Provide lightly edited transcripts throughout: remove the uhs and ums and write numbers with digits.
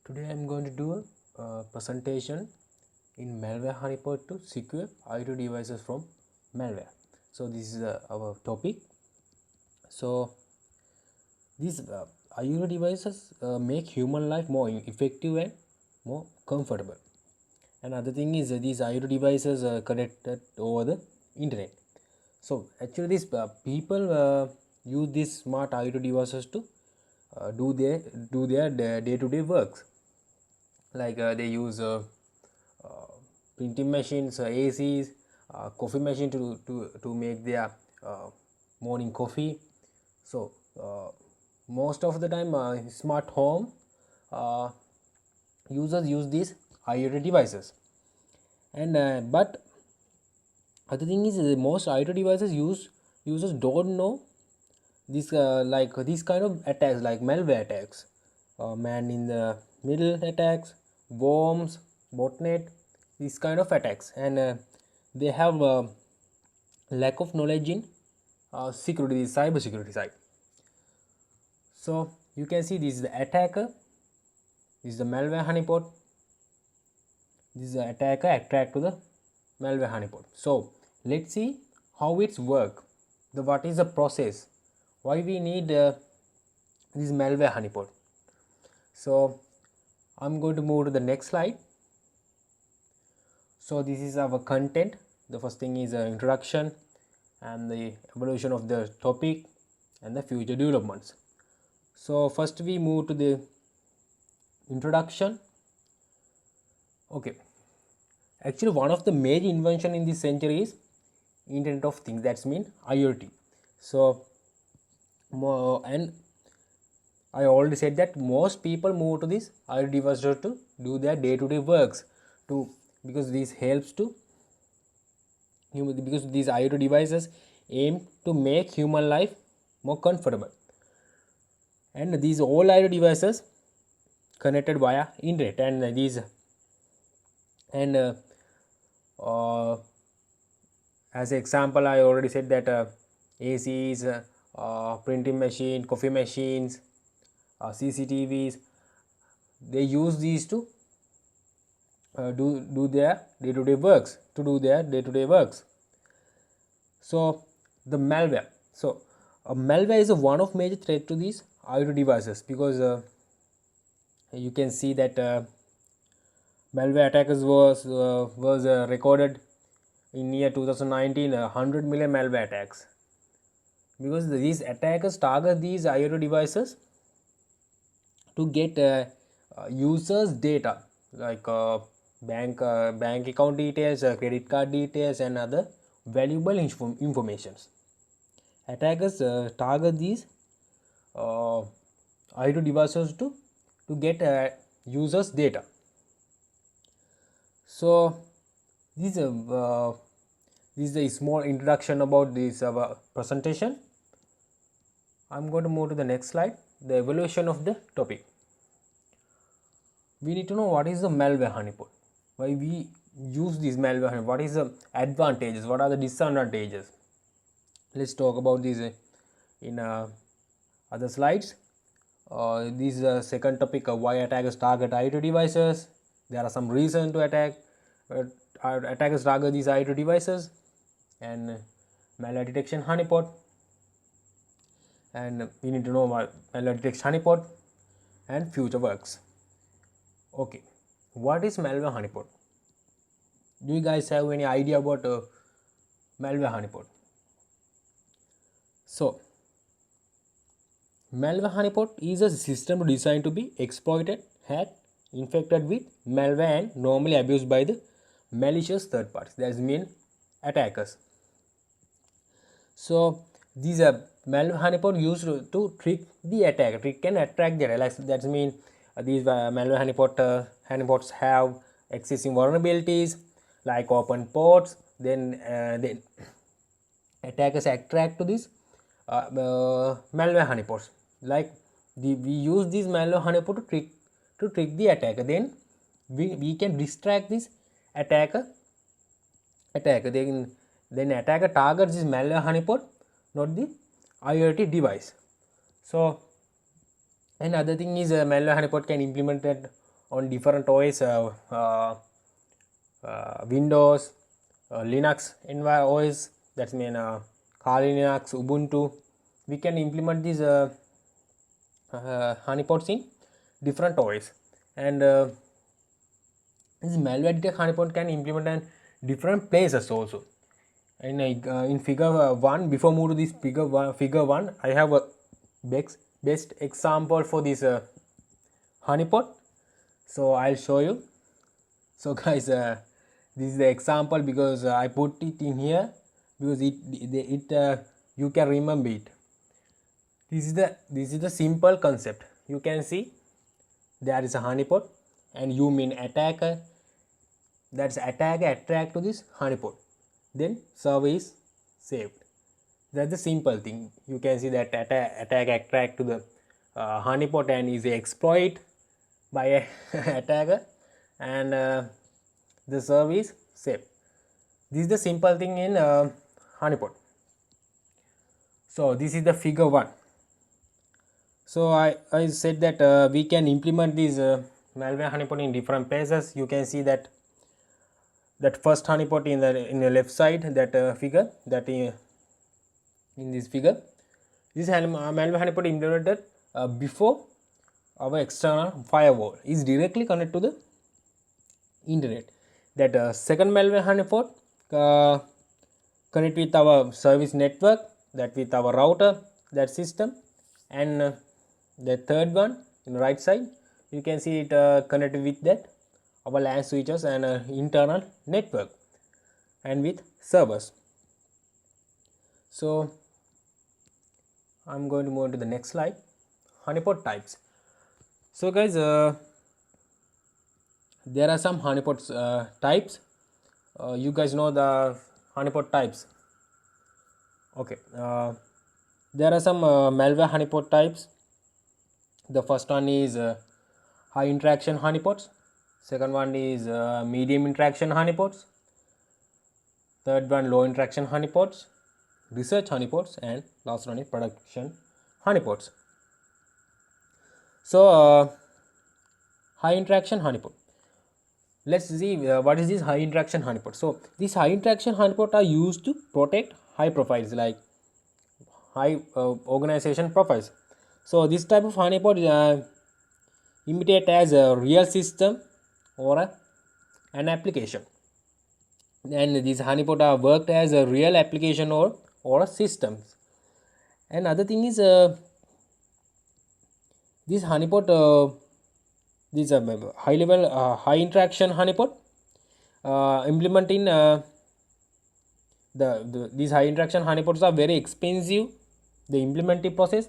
Today I am going to do a presentation in Malware Honeypot to secure IoT devices from malware. So this is our topic. So these IoT devices make human life more effective and more comfortable. Another thing is these IoT devices are connected over the internet. So actually these people use these smart IoT devices to do their day-to-day works. Like they use printing machines, ACs, coffee machine to make their morning coffee. So most of the time smart home users use these IoT devices, and but other thing is most IoT devices users don't know this like these kind of attacks, like malware attacks, man in the middle attacks, worms, botnet, these kind of attacks, and they have lack of knowledge in security, cyber security side. So you can see this is the attacker, this is the malware honeypot, this is the attacker attract to the malware honeypot. So let's see how it's work, what is the process, why we need this malware honeypot. So I'm going to move to the next slide. So this is our content. The first thing is introduction and the evolution of the topic and the future developments. So first we move to the introduction. Okay, actually one of the major invention in this century is Internet of Things, that's mean IoT. So and I already said that most people move to this IoT devices to do their day-to-day works, because this helps to because these IoT devices aim to make human life more comfortable, and these all IoT devices connected via internet, and these and as an example I already said that ACs, printing machine, coffee machines, CCTVs, they use these to do their day-to-day works, So the malware, so malware is one of major threat to these IoT devices, because you can see that malware attackers was recorded in year 2019 100 million malware attacks, because these attackers target these IoT devices to get users data, like bank account details, credit card details, and other valuable informations. Attackers target these IoT devices to get users data. So this is a small introduction about this presentation. I'm going to move to the next slide, the evolution of the topic. We need to know what is the malware honeypot, why we use this malware honeypot, what is the advantages, what are the disadvantages. Let's talk about this in other slides. This is the second topic, why attackers target IoT devices. There are some reasons to attack. Attackers target these IoT devices, and malware detection honeypot, and we need to know what malware detection honeypot and future works. Okay, what is malware honeypot? Do you guys have any idea about malware honeypot? So malware honeypot is a system designed to be exploited, hacked, infected with malware, and normally abused by the malicious third parties, that mean attackers. So these are malware honeypot used to trick the attacker, trick and attract the attacker. That means these malware honeypots have existing vulnerabilities like open ports. Then attackers attract to these malware honeypots. Like we use these malware honeypot to trick the attacker. Then we can distract this attacker. Then attacker targets this malware honeypot, not the IoT device. So another thing is malware honeypot can implement that on different OS, Windows, Linux OS, that's mean Kali Linux, Ubuntu. We can implement these honeypots in different OS, and this malware detect honeypot can implement in different places also. And in figure 1, before move to this figure 1, I have a best example for this honeypot, so I'll show you. So guys, this is the example because I put it in here because it you can remember it. This is the simple concept. You can see there is a honeypot, and you mean attacker. That's attacker attract to this honeypot, then server is saved. That's the simple thing. You can see that attack attract to the honeypot and is exploit by a attacker, and the server is saved. This is the simple thing in honeypot. So this is the figure 1. So I said that we can implement this malware honeypot in different places. You can see that first honeypot in the left side, that figure, that in this figure, this malware honeypot implemented before our external firewall is directly connected to the internet. That second malware honeypot connect with our service network, that with our router, that system, and the third one in the right side, you can see it connected with that our LAN switches and internal network and with servers. So I'm going to move on to the next slide, honeypot types. So guys, there are some honeypot types. You guys know the honeypot types. Okay, there are some malware honeypot types. The first one is high interaction honeypots. Second one is medium interaction honeypots. Third one low interaction honeypots, research honeypots, and last one is production honeypots. So high interaction honeypot. Let's see what is this high interaction honeypot. So these high interaction honeypot are used to protect high profiles, like high organization profiles. So this type of honeypot imitate as a real system or an application, and these honeypot are worked as a real application or a systems. And other thing is this honeypot, this high level high interaction honeypot implement in these high interaction honeypots are very expensive, the implementing process,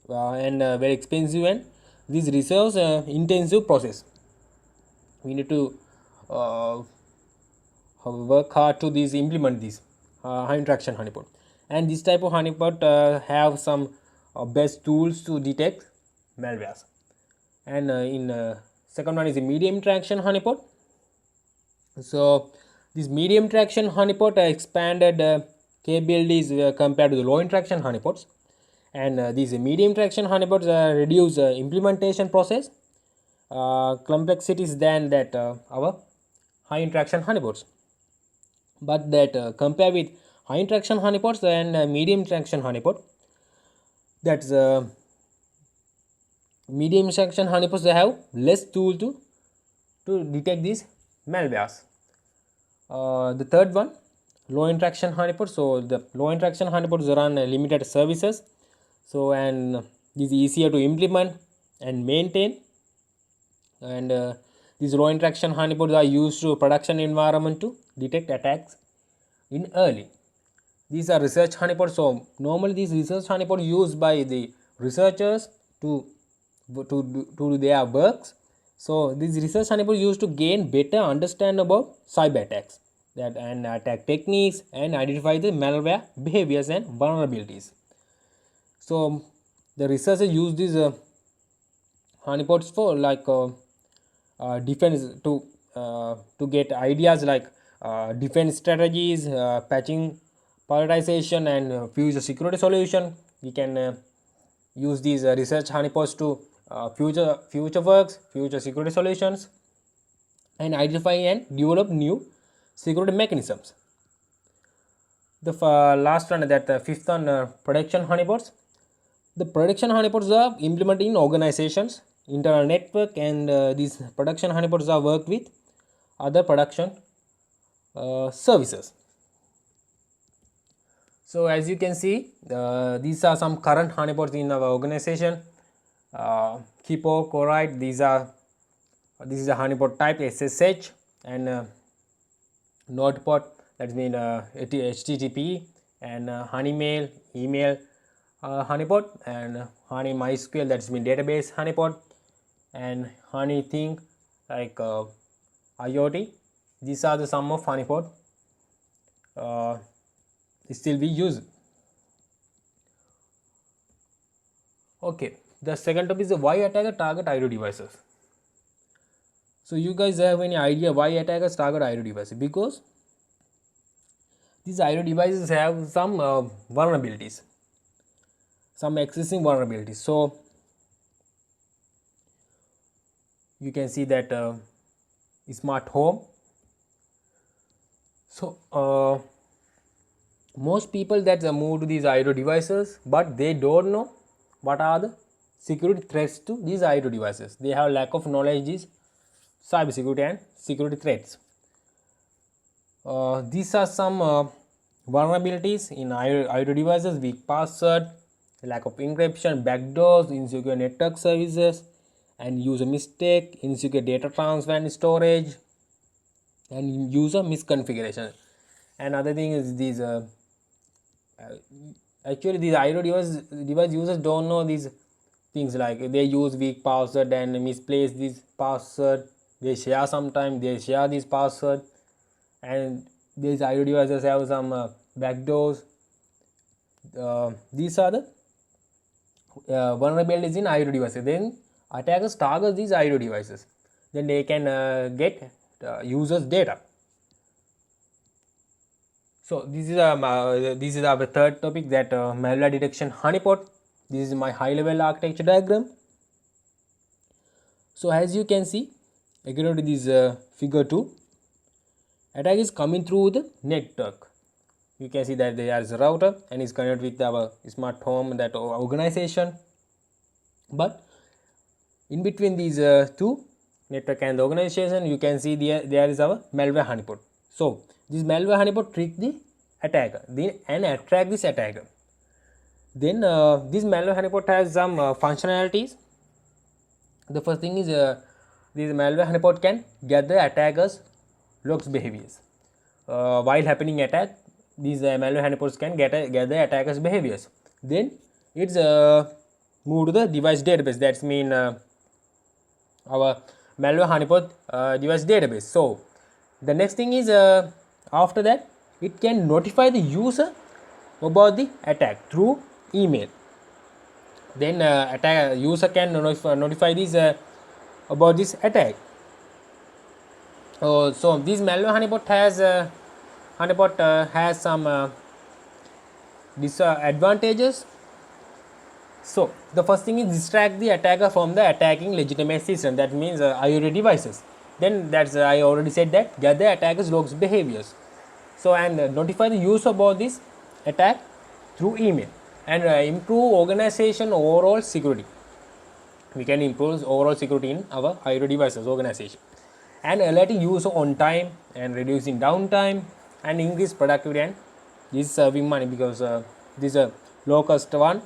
and very expensive, and this resource intensive process. We need to work hard to implement this high interaction honeypot. And this type of honeypot have some best tools to detect malwares. And in second one is a medium interaction honeypot. So this medium interaction honeypot expanded capabilities compared to the low interaction honeypots, and these medium interaction honeypots reduce implementation process complexities than that our high interaction honeypots. But that compare with high interaction honeypots and medium interaction honeypot, that's medium interaction honeypots, they have less tool to detect these malwares. The third one, low interaction honeypot. So the low interaction honeypots run limited services, so and it is easier to implement and maintain. And these low interaction honeypots are used to production environment to detect attacks in early. These are research honeypots. So normally these research honeypots used by the researchers to do their works. So these research honeypots used to gain better understand about cyber attacks, that and attack techniques, and identify the malware behaviors and vulnerabilities. So the researchers use these honeypots for like defense, to get ideas like defense strategies, patching, prioritization, and future security solution. We can use these research honeypots to future works, future security solutions, and identify and develop new security mechanisms. The last one, that fifth one, production honeypots. The production honeypots are implemented in organizations, internal network, and these production honeypots are worked with other production services. So as you can see, these are some current honeypots in our organization. Kipo, Coride, this is a honeypot type SSH, and Nodepot, that means HTTP, and Honeymail, email honeypot, and Honey MySQL, that's mean database honeypot, and Honeything, like IoT. These are the some of honeypot still be used. Okay, the second topic is why attacker target IoT devices. So you guys have any idea why attackers target IoT devices? Because these IoT devices have some vulnerabilities, some existing vulnerabilities. So you can see that smart home. So most people that move to these IoT devices, but they don't know what are the security threats to these IoT devices. They have lack of knowledge is cyber security and security threats. These are some vulnerabilities in IoT devices: weak password, lack of encryption, backdoors, insecure network services, and user mistake, insecure data transfer and storage, and user misconfiguration. Another thing is these actually these IoT device users don't know these things, like they use weak password and misplace this password. They share sometimes, they share this password, and these IoT devices have some backdoors. These are the vulnerabilities in IoT devices. Then attackers target these IoT devices. Then they can get users' data. So this is our third topic, that malware detection honeypot. This is my high level architecture diagram. So as you can see, according to this figure 2, attack is coming through the network. You can see that there is a router and is connected with our smart home, that organization. But in between these two, network and the organization, you can see there is our malware honeypot. So this malware honeypot trick the attacker and attract this attacker. Then this malware honeypot has some functionalities. The first thing is this malware honeypot can gather attackers' logs behaviors. While happening attack, these malware honeypots can gather attackers' behaviors. Then it's move to the device database. That's mean our malware honeypot device database. So the next thing is after that, it can notify the user about the attack through email. Then user can notify this about this attack. So this malware honeypot has some disadvantages. So the first thing is distract the attacker from the attacking legitimate system. That means IoT devices. Then that's I already said that, gather attackers' logs behaviors. So and notify the user about this attack through email, and improve organization overall security. We can improve overall security in our IoT devices organization, and alerting user on time and reducing downtime and increase productivity, and this is saving money because this is a low cost one.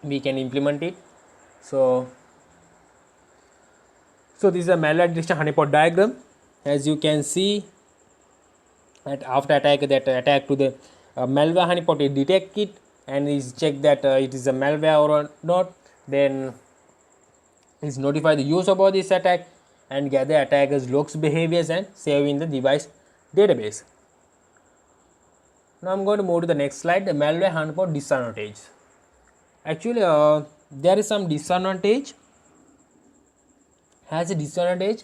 We can implement it. So this is a malware detection honeypot diagram. As you can see, that after attack, that attack to the malware honeypot, it detect it and is check that it is a malware or not. Then is notify the user about this attack and gather attackers' logs behaviors and save in the device database. Now I'm going to move to the next slide, the malware honeypot disadvantage. Actually there is some disadvantage. Has a disadvantage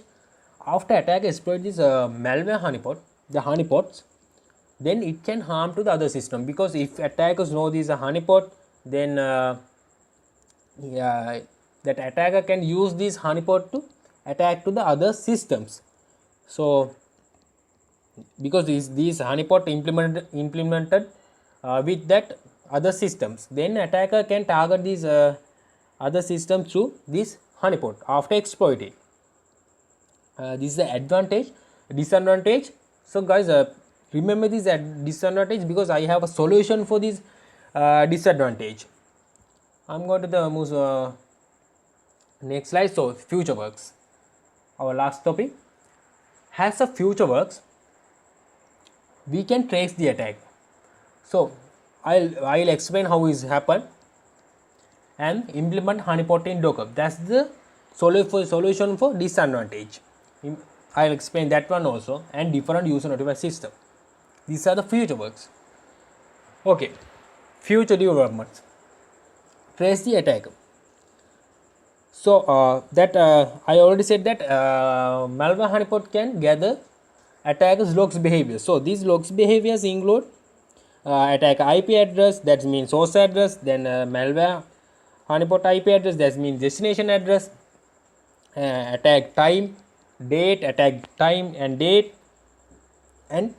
after attack exploit this malware honeypot, the honeypots, then it can harm to the other system, because if attackers know this is a honeypot, then that attacker can use this honeypot to attack to the other systems. So because these honeypot implemented with that other systems, then attacker can target these other systems through this honeypot after exploiting. This is the advantage. Disadvantage, so guys, remember this disadvantage because I have a solution for this disadvantage. I'm going to the next slide. So future works, our last topic. As a future works, we can trace the attack. So I'll explain how it happened and implement honeypot in Docker. That's the solution for disadvantage. I'll explain that one also, and different user notified system. These are the future works. Okay, future developments. Trace the attacker. So I already said that malware honeypot can gather attackers' logs behavior. So these logs behaviors include attacker IP address, that means source address, then malware honeypot IP address, that means destination address, attack time, date, attack time and date, and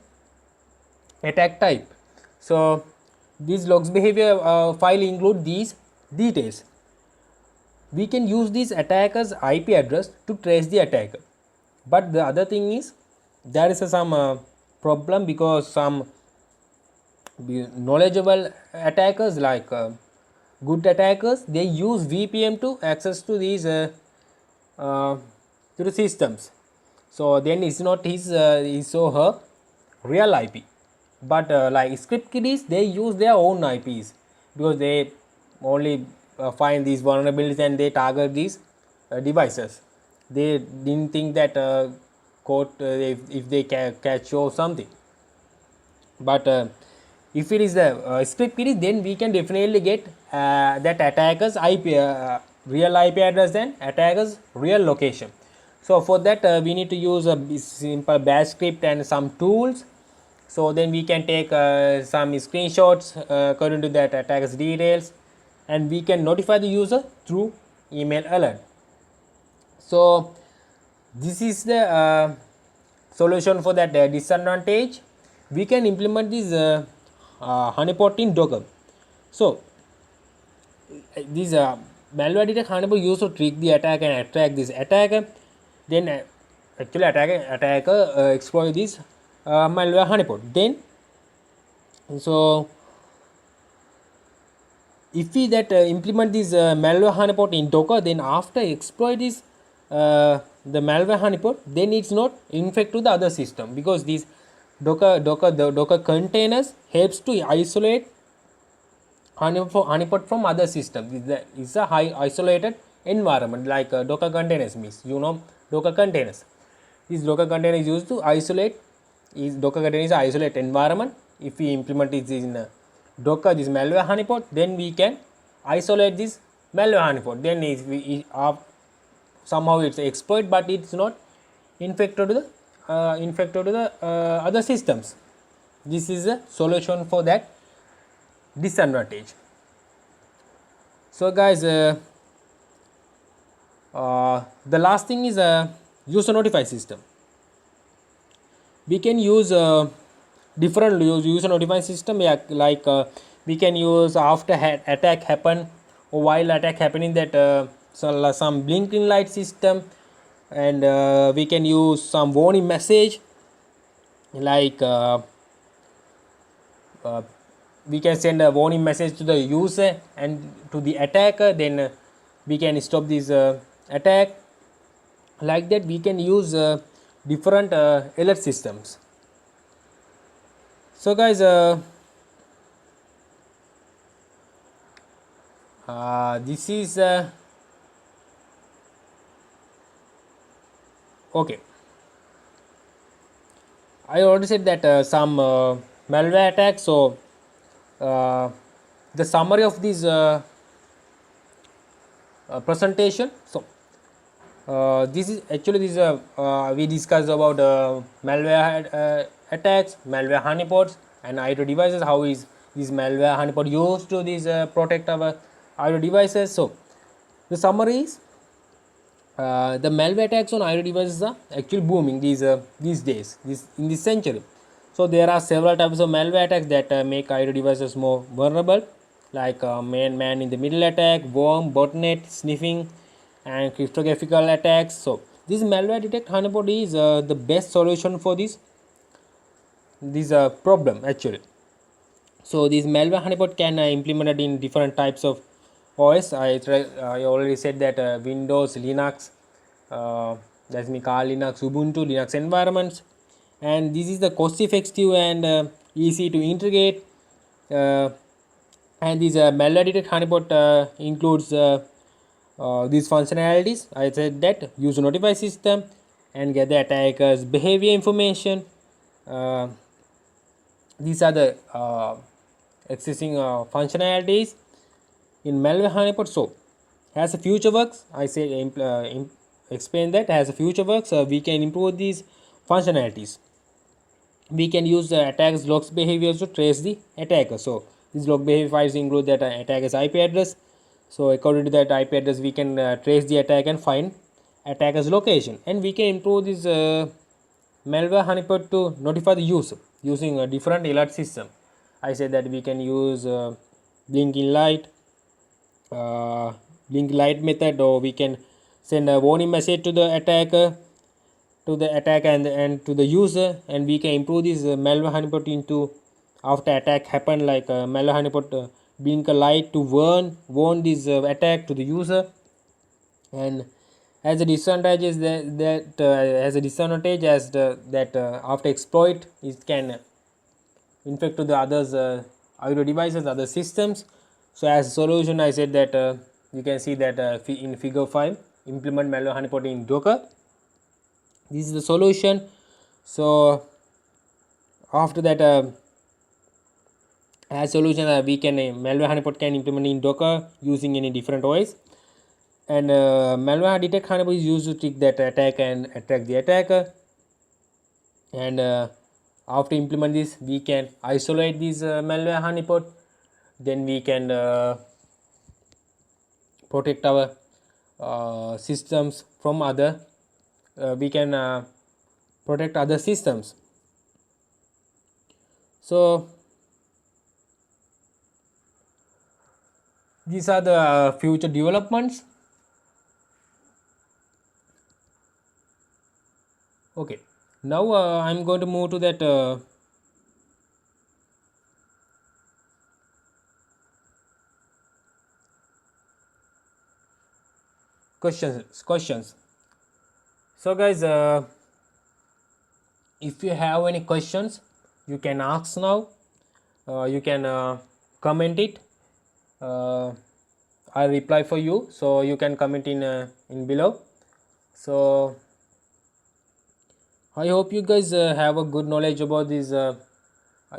attack type. So these logs behavior file include these details. We can use this attacker's IP address to trace the attacker, but the other thing is there is some problem because some knowledgeable attackers, like good attackers, they use VPN to access to these to the systems. So then it's not his or her real IP, but like script kiddies, they use their own IPs because they only find these vulnerabilities and they target these devices. They didn't think that code if they catch or something, but if it is the script kiddies, then we can definitely get that attacker's IP real IP address and attacker's real location. So for that we need to use a simple bash script and some tools. So then we can take some screenshots according to that attacker's details, and we can notify the user through email alert. So this is the solution for that disadvantage. We can implement this honeypot in Docker. So this malware detect honeypot used to trick the attacker and attract this attacker. Then actually attacker exploit this malware honeypot. Then so if we that implement this malware honeypot in Docker, then after exploit this the malware honeypot, then it's not infect to the other system, because these Docker containers helps to isolate honeypot from other systems. It's a high isolated environment, like Docker containers means, Docker containers. This Docker container is used to isolate. Docker container is an isolated environment. If we implement it in Docker, this malware honeypot, then we can isolate this malware honeypot. Then if we somehow it's exploit, but it's not infected to the other systems. This is a solution for that disadvantage. So guys, the last thing is a user notify system. We can use different user notify system, like we can use after attack happen or while attack happening, that some blinking light system, and we can use some warning message, like we can send a warning message to the user and to the attacker, then we can stop this attack. Like that we can use different alert systems. So guys, this is okay. I already said that some malware attacks. So the summary of this presentation. So this is we discussed about malware attacks, malware honeypots, and IoT devices. How is this malware honeypot used to protect our IoT devices? So The summary is the malware attacks on IoT devices are actually booming these days, in this century. So there are several types of malware attacks that make IoT devices more vulnerable, like man in the middle attack, worm, botnet, sniffing, and cryptographic attacks. So this malware detect honeypot is the best solution for this problem actually. So this malware honeypot can implemented in different types of OS. I already said that Windows, Linux, uh, that's me Kali Linux, Ubuntu, Linux environments, and this is the cost effective and easy to integrate. Uh, and this malware detect honeypot includes these functionalities. I said that use notify system and get the attacker's behavior information. Uh, these are the existing functionalities in malware honeypot. So as a future works, I say explain that as a future works, we can improve these functionalities. We can use the attacker's logs behaviors to trace the attacker. So these log behavior files include that attacker's IP address. So according to that IP address, we can trace the attack and find attacker's location, and we can improve this malware honeypot to notify the user using a different alert system. I said that we can use blinking light, uh, blink light method, or we can send a warning message to the attacker, and to the user, and we can improve this malware honeypot into after attack happen, like malware honeypot blink a light to warn this attack to the user. And as a disadvantage is that as a disadvantage as that after exploit it can infect to the others IoT devices, other systems. So as a solution, I said that you can see that in figure 5, implement malware honeypot in Docker. This is the solution. So after that as solution, we can malware honeypot can implement in Docker using any different OS. And malware detect honeypot is used to trick that attack and attract the attacker. And after implement this, we can isolate this malware honeypot. Then we can protect our systems from other. We can protect other systems. So these are the future developments. Okay, now I'm going to move to that questions. So guys, if you have any questions, you can ask now. You can comment it. I'll reply for you. So you can comment in below. So I hope you guys have a good knowledge about this.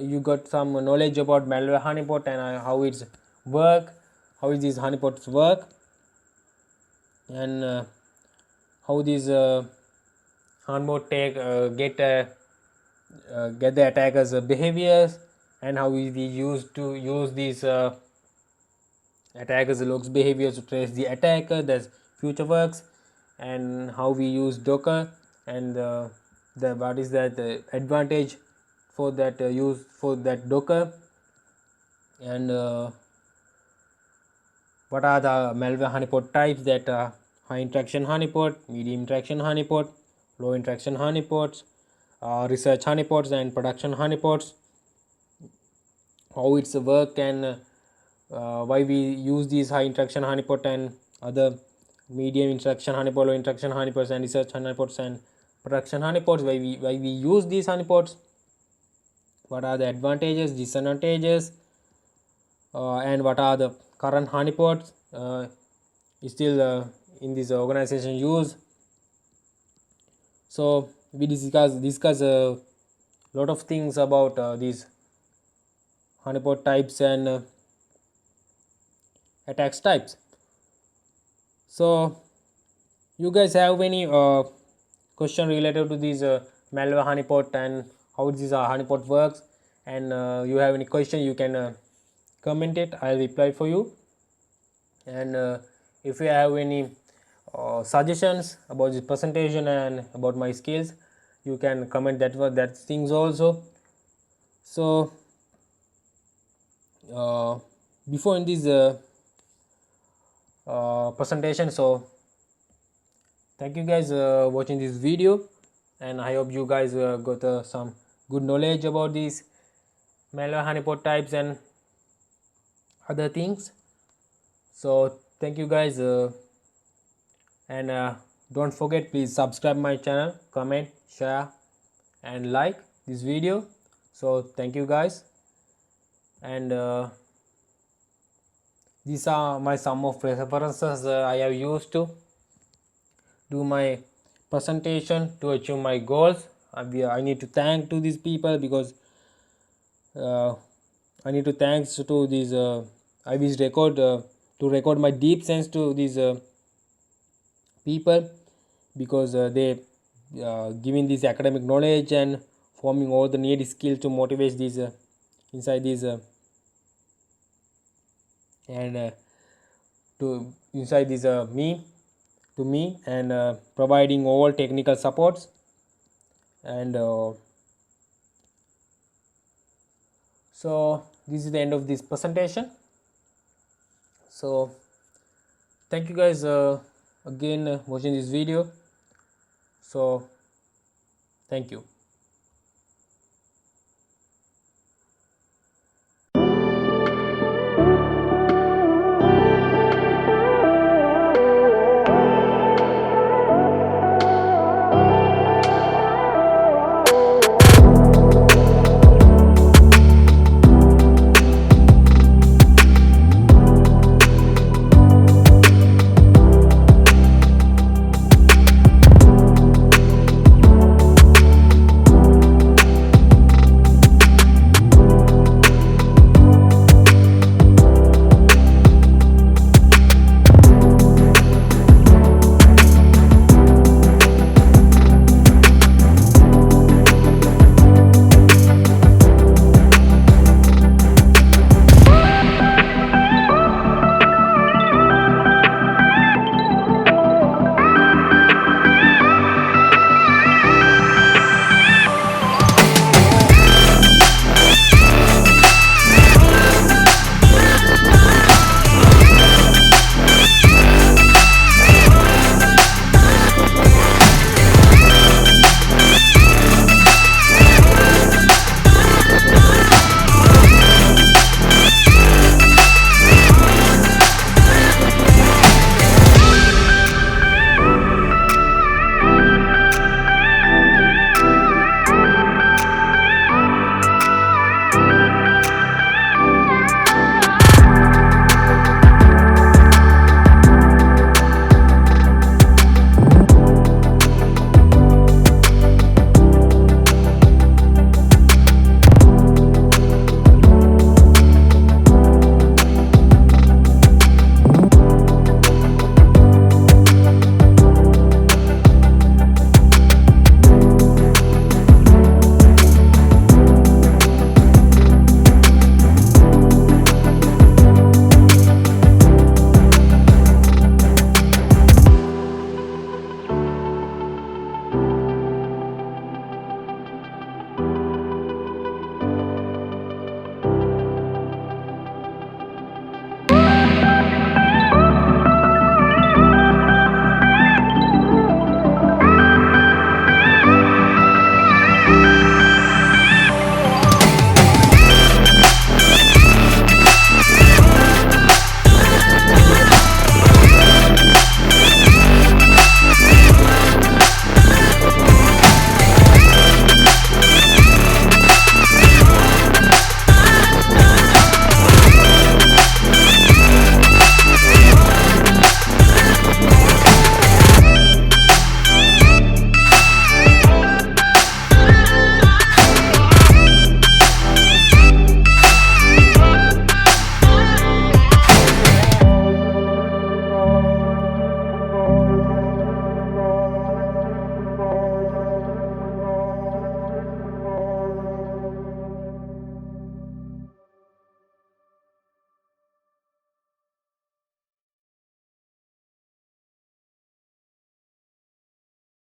You got some knowledge about malware honeypot and how it's work, how these honeypots work, and how these honeypot get the attackers' behaviors, and how we use these attackers' logs behaviors to trace the attacker. That's future works, and how we use Docker, and the what is that the advantage for that use for that Docker, and what are the malware honeypot types, that high interaction honeypot, medium interaction honeypot, low interaction honeypots, research honeypots, and production honeypots, how it's work, and why we use these high interaction honeypot and other medium interaction honeypot, low interaction honeypots, and research honeypots and production honeypots, why we use these honeypots, what are the advantages, disadvantages, and what are the current honeypots still in this organization use. So we discuss a lot of things about these honeypot types and attacks types. So you guys have any question related to this malware honeypot and how this honeypot works, and you have any question, you can comment it. I'll reply for you. And If you have any suggestions about this presentation and about my skills, you can comment that things also. So before in this presentation, so thank you guys watching this video, and I hope you guys got some good knowledge about these malware honeypot types and other things. So thank you guys, and don't forget, please subscribe my channel, comment, share and like this video. So thank you guys, and these are my some of references I have used to do my presentation to achieve my goals. I need to thank to these people, because I need to thanks to these I wish record to record my deep sense to these people, because they giving this academic knowledge and forming all the needed skills to motivate these inside these and to inside this me to me, and providing all technical supports, and so this is the end of this presentation. So thank you guys again watching this video. So thank you.